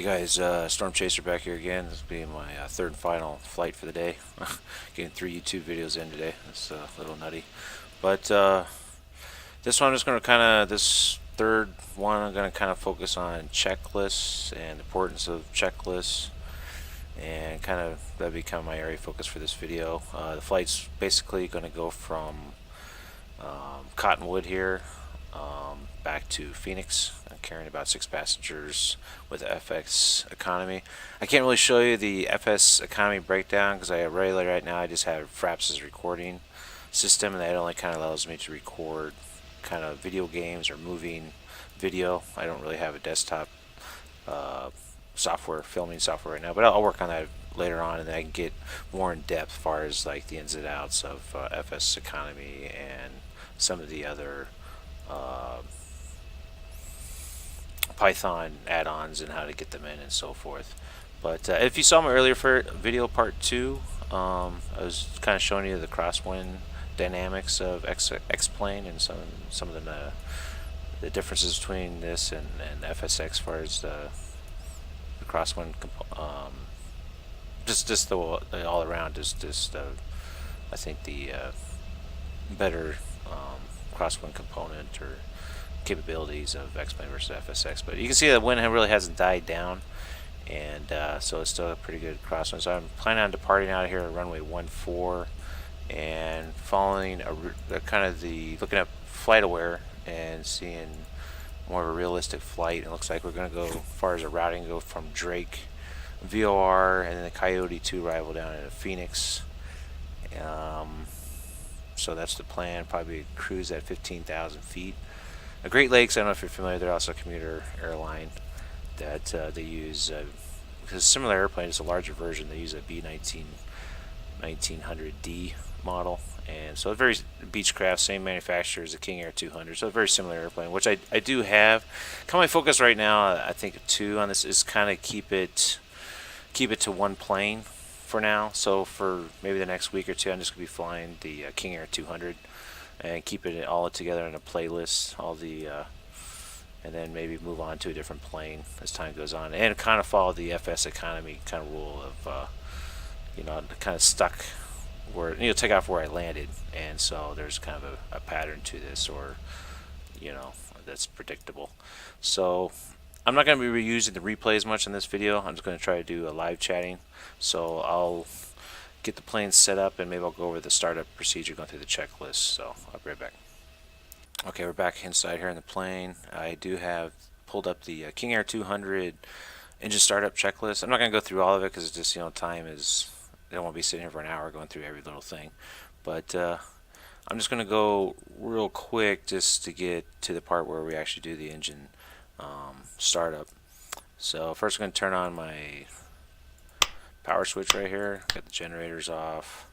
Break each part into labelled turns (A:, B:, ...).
A: Guys, Storm Chaser back here again. This will be my third and final flight for the day. Getting 3 YouTube videos in today. That's a little nutty. But this one I'm just going to this third one I'm going to kind of focus on checklists and the importance of checklists. And that'll become my area of focus for this video. The flight's basically going to go from Cottonwood here back to Phoenix. I'm carrying about 6 passengers with FX economy. I can't really show you the FS economy breakdown because right now I just have Fraps' recording system, and that only kind of allows me to record kind of video games or moving video. I don't really have a desktop filming software right now, but I'll work on that later on, and then I can get more in depth as far as like the ins and outs of FS economy and some of the other Python add-ons and how to get them in and so forth. But if you saw my earlier video part 2, I was kind of showing you the crosswind dynamics of X-plane and some of the differences between this and FSX as far as the crosswind just the all around is just I think the better crosswind component or capabilities of X-plane versus FSX. But you can see that wind really hasn't died down, and so it's still a pretty good crosswind. So I'm planning on departing out of here at runway 14 and following looking at FlightAware and seeing more of a realistic flight. It looks like we're going to go, as far as a routing, go from Drake, VOR, and then the Coyote 2 arrival down into Phoenix. So that's the plan. Probably cruise at 15,000 feet. Great Lakes, I don't know if you're familiar, they're also a commuter airline that they use, because a similar airplane is a larger version. They use a B1900D model, and so a very Beechcraft, same manufacturer as the Kingair 200, so a very similar airplane, which I do have. Kind of my focus right now, I think too, on this is kind of keep it to one plane for now. So for maybe the next week or two, I'm just going to be flying the Kingair 200 and keep it all together in a playlist, and then maybe move on to a different plane as time goes on, and kind of follow the FS economy kind of rule of kind of stuck where take off where I landed, and so there's kind of a pattern to this, or that's predictable. So I'm not going to be reusing the replay as much in this video. I'm just going to try to do a live chatting. So I'll get the plane set up, and maybe I'll go over the startup procedure, going through the checklist. So I'll be right back. Okay, we're back inside here in the plane. I do have pulled up the Kingair 200 engine startup checklist. I'm not going to go through all of it because it's just, time is, I don't want to be sitting here for an hour going through every little thing. But I'm just going to go real quick just to get to the part where we actually do the engine startup. So first I'm going to turn on my power switch right here. Got the generators off.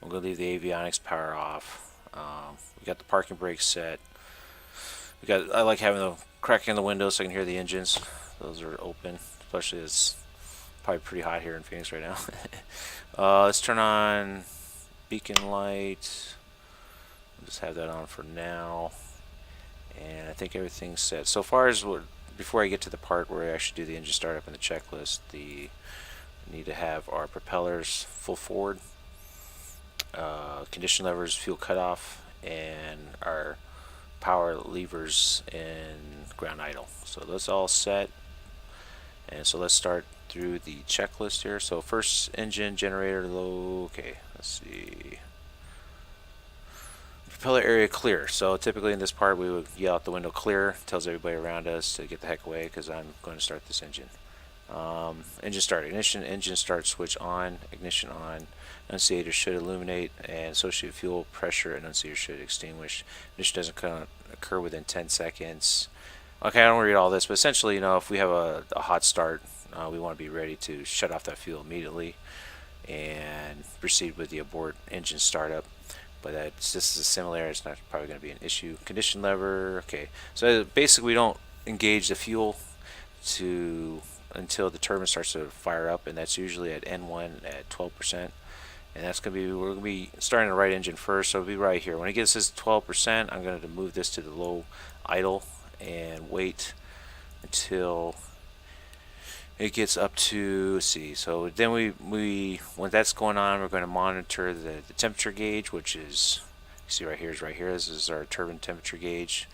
A: I'm going to leave the avionics power off. We got the parking brakes set. I like having the cracking in the windows so I can hear the engines. Those are open, especially it's probably pretty hot here in Phoenix right now. Let's turn on beacon light. I'll just have that on for now, and I think everything's set. So far as before I get to the part where I actually do the engine startup and the checklist, we need to have our propellers full forward, condition levers, fuel cutoff, and our power levers in ground idle. So that's all set, and so let's start through the checklist here. So first, engine generator low. Okay, let's see. Propeller area clear. So typically in this part we would yell out the window clear. Tells everybody around us to get the heck away because I'm going to start this engine. Engine start. Ignition engine start switch on. Ignition on. Annunciator should illuminate, and associated fuel pressure annunciator should extinguish. Ignition doesn't occur within 10 seconds. Okay, I don't want to read all this, but essentially, if we have a hot start, we want to be ready to shut off that fuel immediately and proceed with the abort engine startup. But that's just a similar. It's not probably going to be an issue. Condition lever. Okay, so basically we don't engage the fuel until the turbine starts to fire up, and that's usually at N1 at 12%. And that's going to be, we're going to be starting the right engine first, so it'll be right here. When it gets this 12%, I'm going to move this to the low idle and wait until it gets up to, let's see, so then we when that's going on, we're going to monitor the temperature gauge, which is, you see right here is right here. This is our turbine temperature gauge.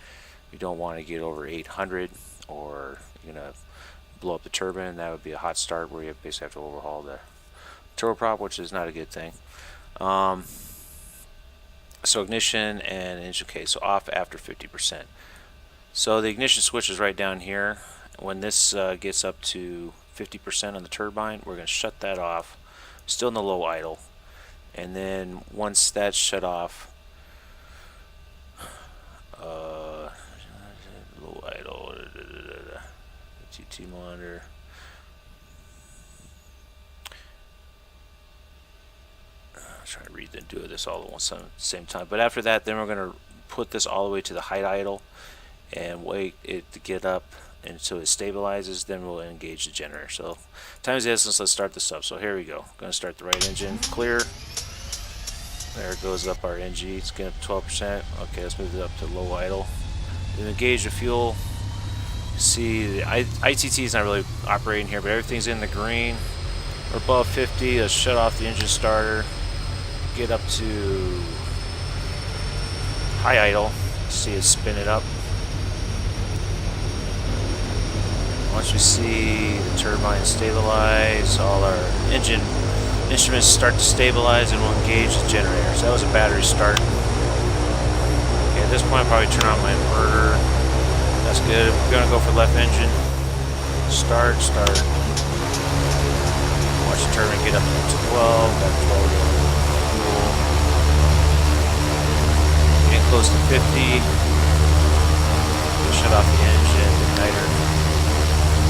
A: You don't want to get over 800 or you're going to blow up the turbine. That would be a hot start where you basically have to overhaul the turboprop, which is not a good thing. So ignition and engine, okay, so off after 50%. So the ignition switch is right down here. When this gets up to 50% on the turbine, we're going to shut that off, still in the low idle. And then once that's shut off, low idle, TT monitor. Trying to read and do this all at the same time. But after that, then we're going to put this all the way to the high idle and wait it to get up until it stabilizes. Then we'll engage the generator. So times the essence, let's start this up. So here we go. Going to start the right engine, clear. There goes up our NG. It's getting up to 12%. Okay, let's move it up to low idle. Then engage the fuel. See, the ITT is not really operating here, but everything's in the green. We're above 50. Let's shut off the engine starter. Get up to high idle. See it spin it up. Once we see the turbine stabilize, all our engine instruments start to stabilize, and we'll engage the generator. So that was a battery start. Okay, at this point I'll probably turn on my inverter. That's good. We're gonna go for left engine. Start. Watch the turbine get up to 12. Got 12 fuel. Getting close to 50. We'll shut off the engine, igniter,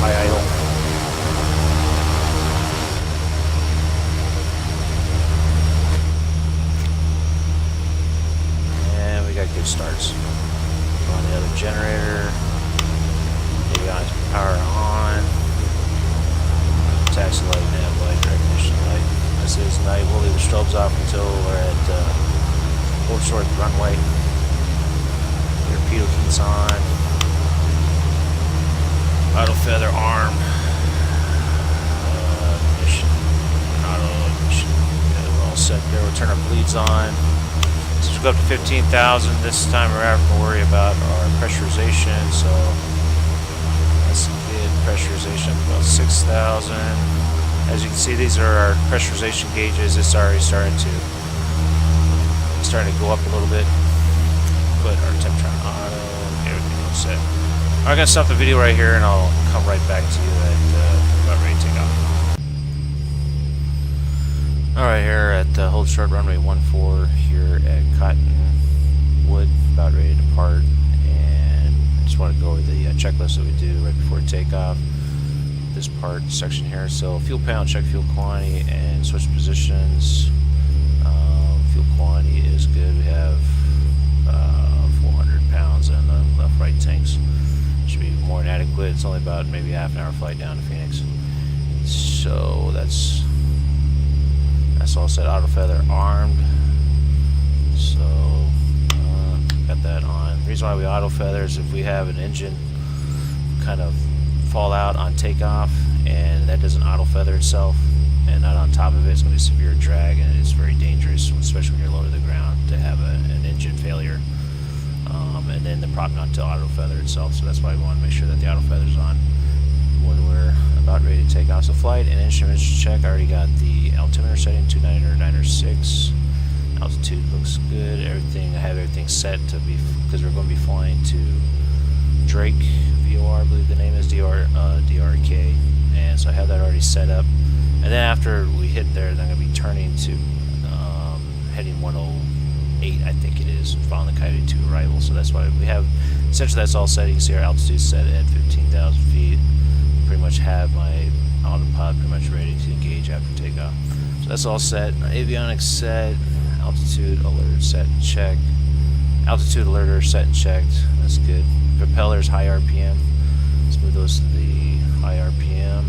A: high idle. And we got good starts. On the other generator. Avionics power on. Taxi light, nav light, recognition light. This is night. We'll leave the strobes off until we're at Old Short runway. Torpedo keys on. Auto feather arm. Ignition. Auto ignition. Yeah, we're all set there. We'll turn our bleeds on. So we'll go up to 15,000. This time we're having to worry about our pressurization. So let's get pressurization about 6,000. As you can see, these are our pressurization gauges. It's already starting to go up a little bit. Put our temperature on auto. Everything looks set. I'm going to stop the video right here, and I'll come right back to you at about ready to take off. Alright, here at Hold Short Runway 14 here at Cottonwood, about ready to depart. And I just want to go over the checklist that we do right before takeoff. This part section here. So fuel panel, check fuel quantity and switch positions. Fuel quantity is good. We have 400 pounds in the left right tanks. Should be more than adequate. It's only about maybe half an hour flight down to Phoenix. So that's all set. Auto feather armed. So got that on. The reason why we auto feather is if we have an engine kind of fall out on takeoff and that doesn't auto feather itself and not on top of it, it's going to be severe drag, and it's very dangerous, especially when you're low to the ground, to have an engine failure. And then the prop not to auto feather itself. So that's why we want to make sure that the auto feather's on when we're about ready to take off. So flight and instruments check. I already got the altimeter setting 290-906. Altitude looks good. Everything, I have everything set to be, because we're going to be flying to Drake VOR, I believe the name is DRK, and so I have that already set up. And then after we hit there, then I'm going to be turning to heading 108, I think it is, following the Coyote 2 arrival. So that's why we have, essentially that's all set. You can see our altitude set at 15,000 feet. Pretty much have my autopilot pretty much ready to engage after takeoff. So that's all set. Avionics set. Altitude alert set and check. Altitude alerter set and checked. That's good. Propellers high RPM. Let's move those to the high RPM.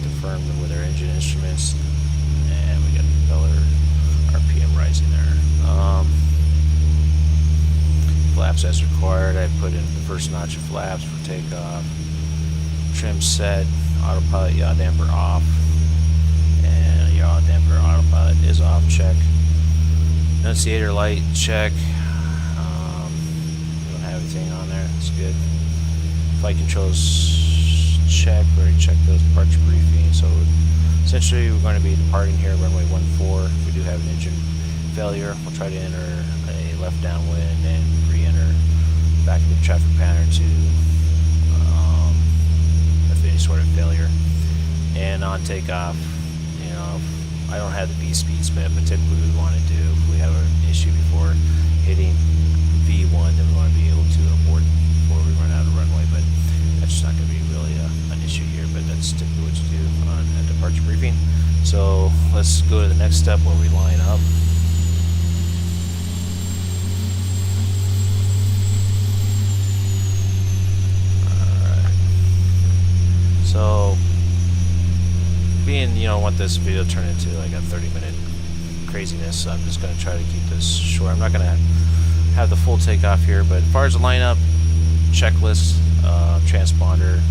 A: Confirm them with our engine instruments. And we got propeller RPM rising there. Flaps as required. I put in the first notch of flaps for takeoff. Trim set, autopilot yaw damper off, and yaw damper autopilot is off, check. Annunciator light, check. We don't have anything on there, that's good. Flight controls, check. We already checked those. Departure briefing. So essentially we're going to be departing here, runway 14. If we do have an engine failure, we'll try to enter a left downwind and re-enter back into the traffic pattern to if any sort of failure. And on takeoff, you know, I don't have the V speed spec, but typically we want to do, if we have an issue before hitting V1, then we want to be able to abort before we run out of runway, but that's just not going to be really an issue here, but that's typically what you do on a departure briefing. So let's go to the next step where we line up. So, being, you know, I want this video turned into like a 30-minute craziness, I'm just going to try to keep this short. I'm not going to have the full takeoff here, but as far as the lineup, checklist, transponder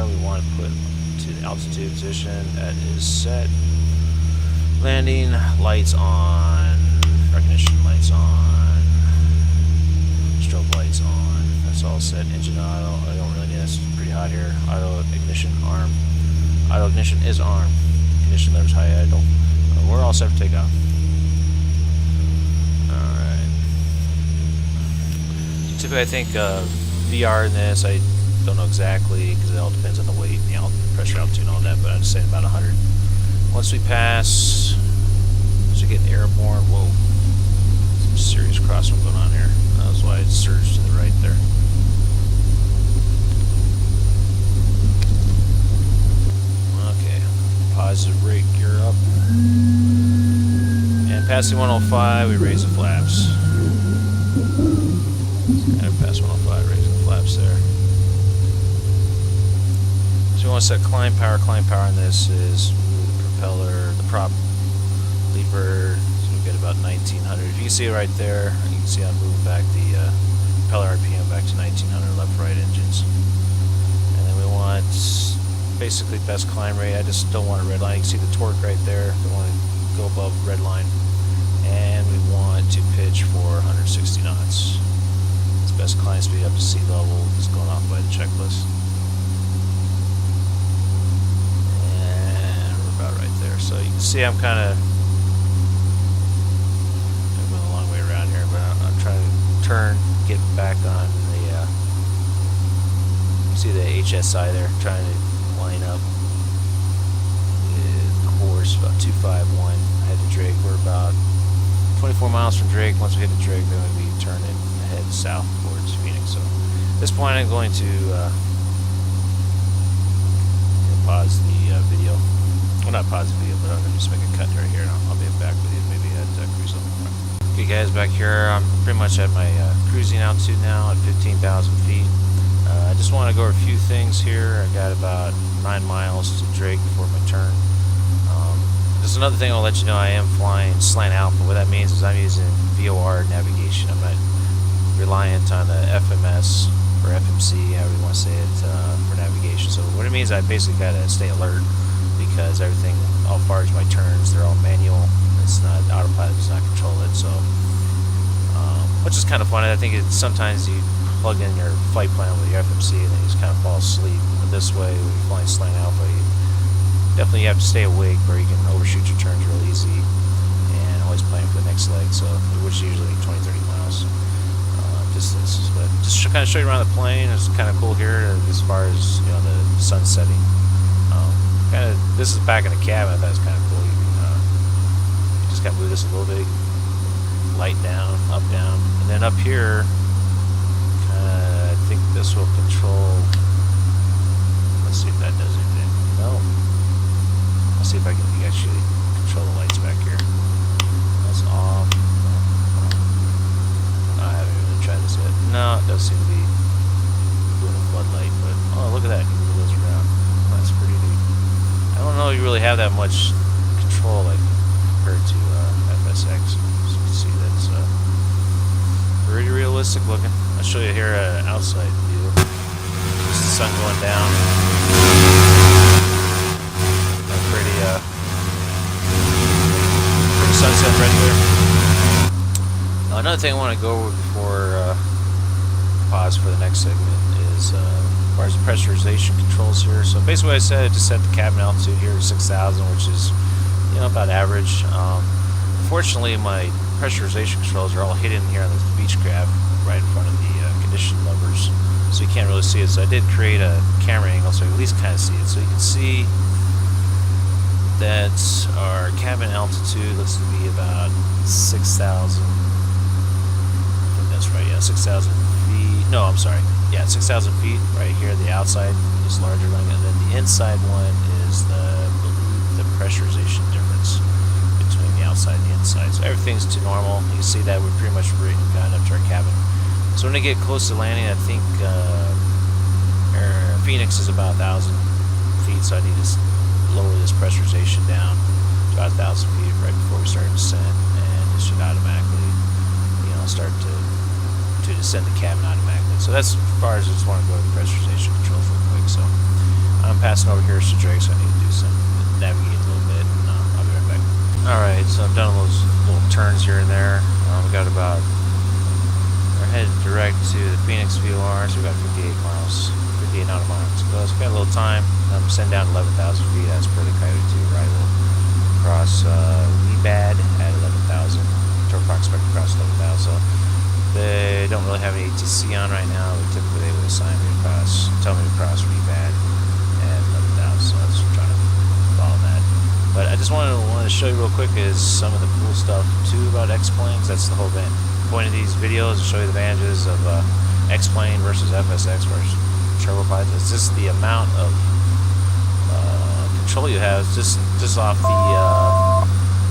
A: we want to put to the altitude position. That is set. Landing, lights on, recognition lights on, strobe lights on. That's all set. Engine auto, I don't really need, that's pretty hot here. Auto ignition arm. Auto ignition is arm. Ignition levers high idle. We're all set for takeoff. Alright. So typically I think VR in this, I don't know exactly because it all depends on the weight and the pressure, altitude and all that, but I'd say about 100. Once we pass, once we get airborne, whoa, some serious crosswind going on here. That's why it surged to the right there. Okay, positive rate, gear up. And passing 105, we raise the flaps. And past 105, raising the flaps there. So we want to set climb power. Climb power on this is move the propeller, the prop lever. So we get about 1900. If you can see it right there, you can see I'm moving back the propeller RPM back to 1900 left-right engines. And then we want basically best climb rate. I just don't want a red line. You can see the torque right there. Don't want to go above red line. And we want to pitch for 160 knots. It's best climb speed up to sea level is going off by the checklist. And we're about right there. So you can see I'm kind of going a long way around here, but I'm trying to turn, get back on the you see the HSI there, trying to line up with course about 251. I had to Drake. We're about 24 miles from Drake. Once we hit the Drake, then we'll be turning head south towards Phoenix. So at this point, I'm going to pause the video. Well, not pause the video, but I'm going to just make a cut right here, and I'll be back with you maybe at cruise level. Okay, guys, back here, I'm pretty much at my cruising altitude now at 15,000 feet. I just want to go over a few things here. I got about 9 miles to Drake before my turn. Just another thing I'll let you know, I am flying slant alpha. What that means is I'm using VOR navigation. I'm not reliant on the FMS or FMC, however you want to say it, for navigation. So what it means, I basically got to stay alert because everything, all far as my turns, they're all manual. It's not, autopilot does not control it. So, which is kind of fun. I think sometimes you plug in your flight plan with your FMC and then you just kind of fall asleep. But this way, when you're flying slant alpha, definitely you have to stay awake where you can overshoot your turns real easy and always plan for the next leg, so which is usually 20-30 miles distance. But just kind of show you around the plane. It's kind of cool here as far as, you know, the sun setting. Kind of, this is back in the cabin. I thought it was kind of cool. You just kind of move this a little bit, light down, and then up here, I think this will control. Let's see if that does anything. No. I'll see if I can actually control the lights back here. That's off. No, I haven't really tried this yet. No, it does seem to be doing a floodlight, but oh, look at that. You can move those around. That's pretty neat. I don't know if you really have that much control like compared to FSX. So you can see that's pretty realistic looking. I'll show you here an outside view. Just to sun going down. Pretty sunset right there. Another thing I want to go over before pause for the next segment is as far as the pressurization controls here. So basically what I said, just set the cabin altitude here to 6,000, which is, you know, about average. Unfortunately, my pressurization controls are all hidden here on the Beechcraft right in front of the condition levers, so you can't really see it. So I did create a camera angle so you at least kind of see it. So you can see that our cabin altitude looks to be about 6,000. I think that's right, yeah, 6,000 feet. No, I'm sorry. Yeah, 6,000 feet right here. The outside is larger than, and then the inside one is the pressurization difference between the outside and the inside. So everything's to normal. You can see that we're pretty much gotten up to our cabin. So when I get close to landing, I think Phoenix is about 1,000 feet, so I need to lower this pressurization down to about 1,000 feet right before we start descent, and it should automatically, you know, start to descend the cabin automatically. So that's as far as I just want to go to the pressurization controls real quick. So I'm passing over here to Drake, so I need to do some navigate a little bit, and I'll be right back. Alright, so I've done those little turns here and there. We got about, we're headed direct to the Phoenix VOR, so we got 58 miles, 58 nautical miles to go. So we got a little time. I'm sending down 11,000 feet as per the Coyote 2 arrival across WeBad at 11,000. Turboprop expected across 11,000. So they don't really have any ATC on right now. Typically they would assign me to cross, tell me to cross WeBad at 11,000. So I was trying to follow that. But I just wanted to show you real quick is some of the cool stuff too about X-planes. That's the whole point of these videos, to show you the advantages of X-plane versus FSX versus turboprops. It's just the amount of control you have just off the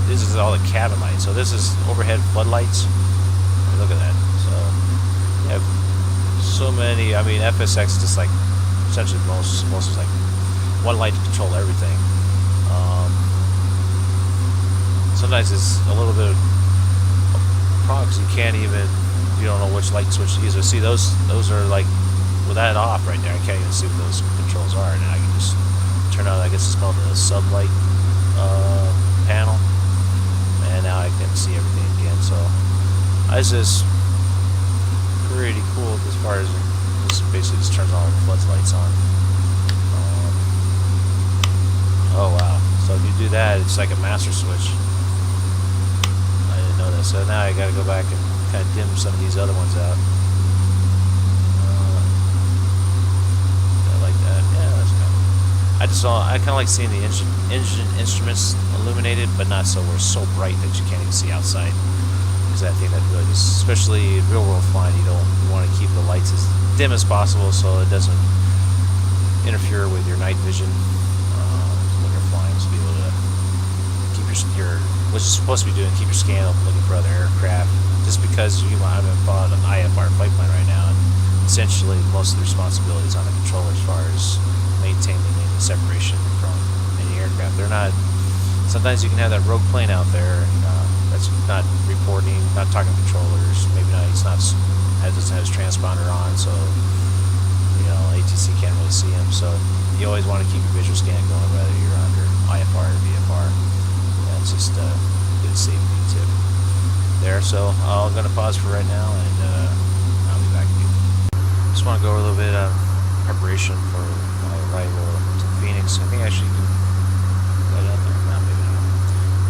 A: this is all the cabin lights. So this is overhead floodlights. Look at that. So you have so many. I mean, FSX is just like essentially most is like one light to control everything. Sometimes it's a little bit of problem because you can't even, you don't know which light switch to use. So see, those are like with that off right there. I can't even see what those controls are, and then I can just turn on. I guess it's called the sublight panel, and now I can see everything again. So it's just pretty cool as far as this basically just turns all the floodlights on. Oh wow! So if you do that, it's like a master switch. I didn't know that. So now I got to go back and kind of dim some of these other ones out. I like that. Yeah, that's kind of. I kind of like seeing the engine instruments illuminated, but not so where it's so bright that you can't even see outside. Because I think that really, especially in real world flying, you want to keep the lights as dim as possible so it doesn't interfere with your night vision. Be able to keep your what you're supposed to be doing, keep your scan open, looking for other aircraft. Just because you haven't followed an IFR flight plan right now, and essentially most of the responsibility is on the controller as far as maintaining the separation from any aircraft. They're not. Sometimes you can have that rogue plane out there that's not reporting, not talking to controllers. Maybe not. He's not doesn't have his transponder on, so ATC can't really see him. So you always want to keep your visual scan going, whether you're under IFR or VFR. That's just a good safety tip there. So I'm going to pause for right now, and I'll be back to you. Just want to go over a little bit of preparation for my arrival to Phoenix. I think actually you can light up there. No, maybe not.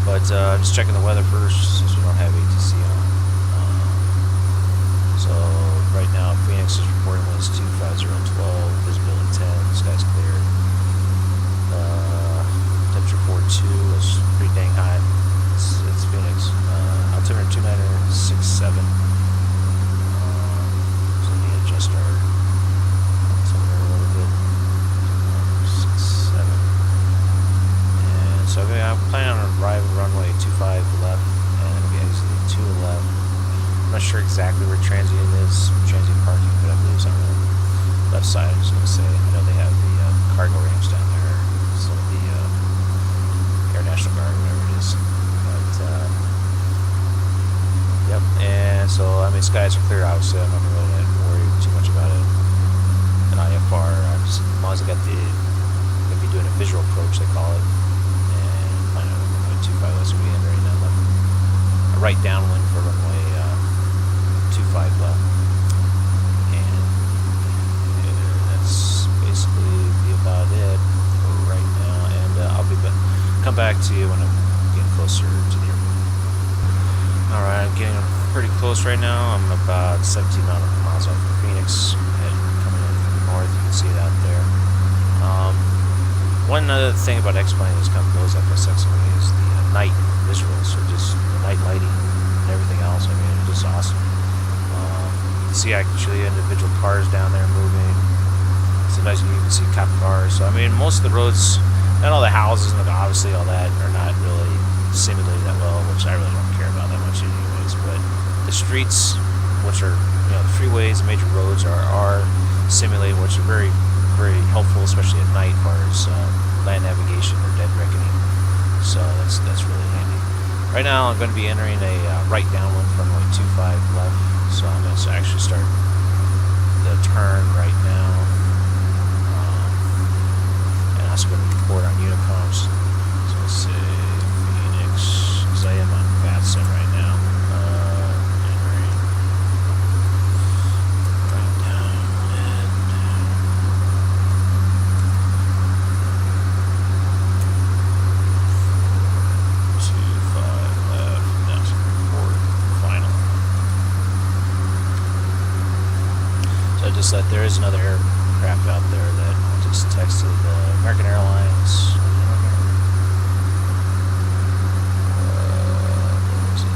A: But I'm just checking the weather first since we don't have ATC on. So right now Phoenix is reporting winds 250 12, visibility 10, sky's clear. Temperature 42 is pretty dang high. It's Phoenix. Altimeter 2967. So we need to adjust our altimeter a little bit. 67. And so I'm planning on arriving runway 25 left, and I'll be exiting 2 left. I'm not sure exactly where transient is, transient parking, but I believe it's on the left side. I'm just going to say, I know they have the cargo ramps down there, some of the Air National Guard, whatever it is. But, yep, and so, I mean, skies are clear, obviously. I'm not going to really worry too much about it. An IFR, as long as I got the, gonna be doing a visual approach, they call it, and plan on runway 25 left, so we entering a right downwind for runway 25 left, and that's basically about it for right now. And I'll be come back to you when I'm getting closer to the airport. All right, I'm getting pretty close right now. I'm about 17 miles off from Phoenix, and coming in from the north. You can see it out there. One other thing about X-Plane is kind of blows up FSX is the night visuals, or just the night lighting and everything else. I mean, it's just awesome. You can see actually individual cars down there moving. Sometimes you can even see cop cars. So I mean, most of the roads, not all the houses and obviously all that are not really simulated that well, which I really don't care about that much anyways. But the streets, which are, you know, the freeways and major roads are simulated, which are very, very helpful, especially at night, as far as land navigation or dead reckoning. So that's really handy. Right now, I'm going to be entering a right downwind from runway 25 left. So I'm going to actually start the turn right now. And I'm also going to report on Unicom's. So let's say Phoenix, because I am on FATSIM right now. Entering right downwind. 25 left. That's report final. So just that there is another aircraft out there that just texted American Airlines.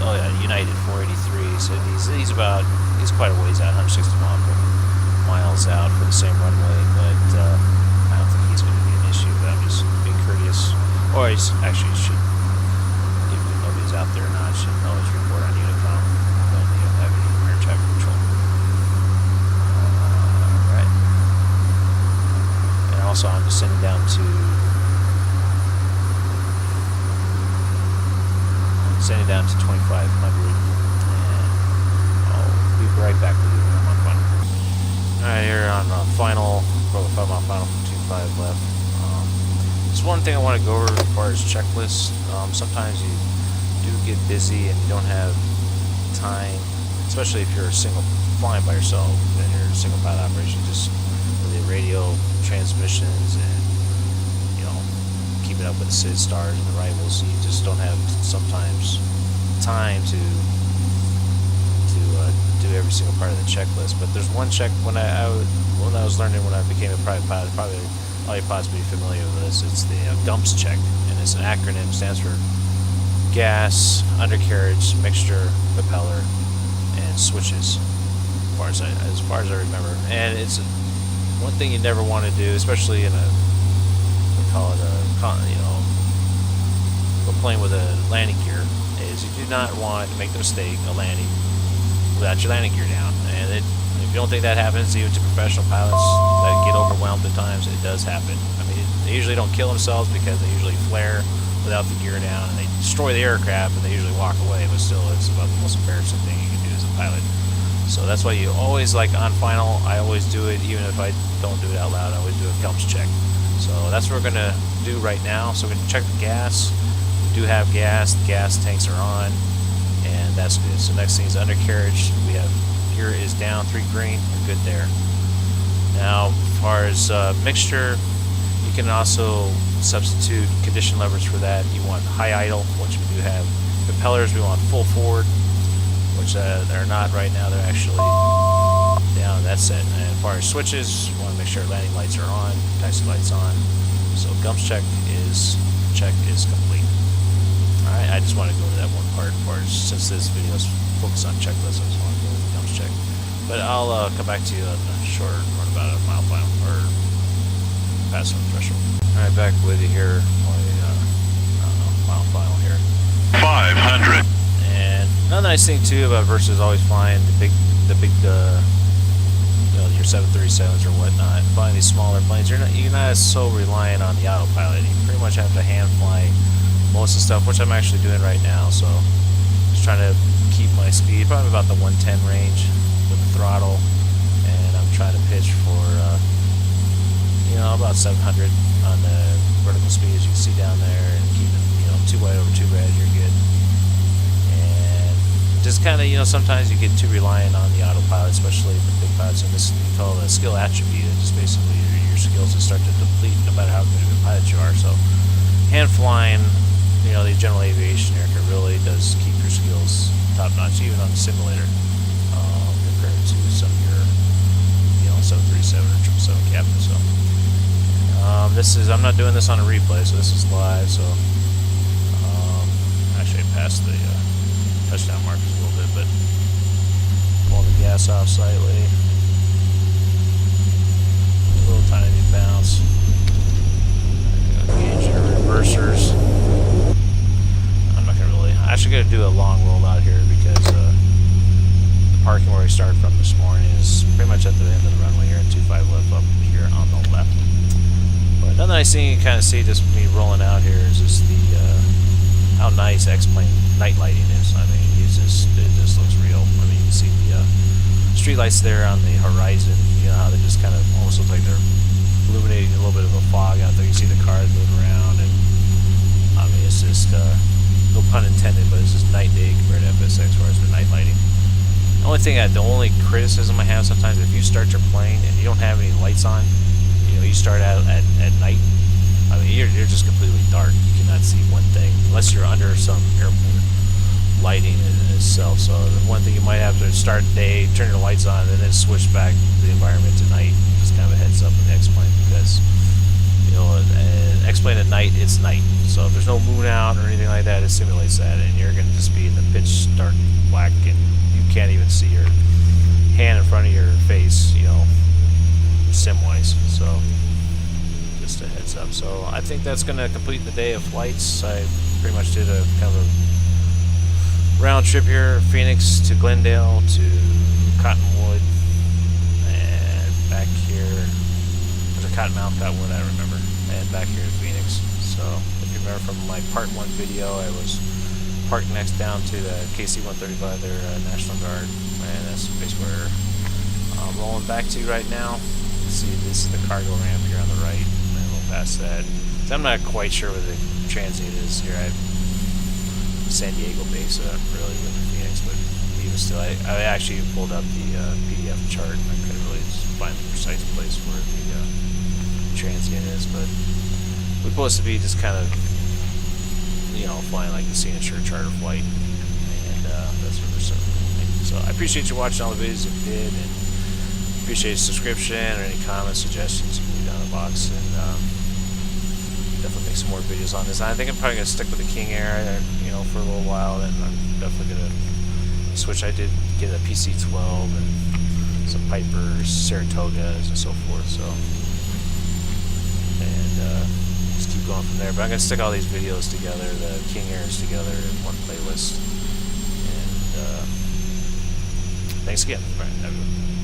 A: Oh yeah, United 483. So he's quite a ways out, 160 miles out for the same runway, but I don't think he's going to be an issue. But I'm just being courteous. Or he's actually should, even if nobody's out there or not, should always report on Unicom when you don't have any air traffic control. Right. And also, I'm just sending down to 2500, and I'll be right back with you when I'm on final. Alright, here on final, probably 5 mile final from 25 left. There's one thing I want to go over as far as checklists. Sometimes you do get busy and you don't have time, especially if you're flying by yourself and you're a single pilot operation, just with the radio transmissions and, you know, keeping up with the SID stars and the rivals. You just don't have sometimes time to do every single part of the checklist. But there's one check when I was learning when I became a private pilot. Probably all your pilots will be familiar with this. It's the G.U.M.P.S check, and it's an acronym. Stands for gas, undercarriage, mixture, propeller, and switches. As far as I remember, and it's one thing you never want to do, especially in we call it a plane with a landing gear, is you do not want to make the mistake of landing without your landing gear down. And if you don't think that happens, even to professional pilots that get overwhelmed at times, it does happen. I mean, they usually don't kill themselves because they usually flare without the gear down, and they destroy the aircraft, and they usually walk away. But still, it's about the most embarrassing thing you can do as a pilot. So that's why you always, like on final, I always do it, even if I don't do it out loud, I always do a G.U.M.P.S check. So that's what we're going to do right now. So we're going to check the gas. We do have gas. The gas tanks are on, and that's good. So next thing is undercarriage. We have gear is down, 3 green. We're good there. Now, as far as mixture, you can also substitute condition levers for that. You want high idle, which we do have. Propellers, we want full forward, which they're not right now. They're actually down. That's it. And as far as switches, we want to make sure landing lights are on, taxi lights on. So G.U.M.P.S check is complete. All right, I just want to go to that one part. Since this video is focused on checklists, I just want to go with the G.U.M.P.S check. But I'll come back to you on a short run about a mile final or past some threshold. All right, back with you here. Mile final here.
B: 500.
A: And another nice thing too about versus always flying the big your 737s or whatnot, flying these smaller planes, you're not so reliant on the autopilot. You pretty much have to hand fly most of the stuff, which I'm actually doing right now. So just trying to keep my speed probably about the 110 range with the throttle, and I'm trying to pitch for about 700 on the vertical speed, as you can see down there, and keep it, 2 wide over 2 red, you're good. And just kind of, sometimes you get too reliant on the autopilot, especially for big pilots, and this we call a skill attribute. It just basically your skills just start to deplete no matter how good of a pilot you are. So hand flying, the general aviation aircraft really does keep your skills top notch, even on the simulator, compared to some of your 737 or 777 cabins. So I'm not doing this on a replay, so this is live. So actually I passed the touchdown markers a little bit, but pulling the gas off slightly, a little tiny bounce. Engage your reversers. I'm not gonna really. I'm actually gonna do a long rollout here because the parking where we started from this morning is pretty much at the end of the runway here, and 25 left up here on the left. But another nice thing you can kind of see just me rolling out here is just the how nice X-plane night lighting is. I mean, it just looks real. I mean, you can see the street lights there on the horizon. How they just kind of almost look like they're illuminating a little bit of a fog out there. You see the cars moving around, and I mean, it's just no pun intended, but it's just night and day compared to FSX as far as the night lighting. The only criticism I have sometimes, if you start your plane and you don't have any lights on, you start out at night, I mean, you're just completely dark. You cannot see one thing unless you're under some airport lighting in itself. So the one thing you might have to start day, turn your lights on, and then switch back to the environment at night. Just kind of a heads up in the X-plane, because an X-plane at night, it's night. So if there's no moon out or anything like that, it simulates that, and you're going to just be in the pitch dark black, and you can't even see your hand in front of your face, sim-wise. So just a heads up. So I think that's going to complete the day of flights. I pretty much did a kind of a round trip here, Phoenix to Glendale to Cottonwood, and back here, there's a Cottonwood, I remember, and back here to Phoenix. So if you remember from my part 1 video, I was parked next down to the KC-135, their National Guard, and that's basically where I'm rolling back to right now. See, this is the cargo ramp here on the right, and we'll pass that. So I'm not quite sure where the transient is here. I have San Diego base, so I'm really with Phoenix, but even still, I actually pulled up the PDF chart, and I couldn't really find the precise place where the transient is, but we're supposed to be just kind of, flying like the signature charter flight, and that's what we're starting. So I appreciate you watching all the videos if you did, and appreciate a subscription or any comments, suggestions you can leave down in the box, and definitely make some more videos on this. I think I'm probably going to stick with the Kingair, for a little while, and I'm definitely going to switch. I did get a PC-12 and some Pipers, Saratogas, and so forth, so, and just keep going from there. But I'm going to stick all these videos together, the Kingairs together in one playlist, and thanks again. All right, have a good one.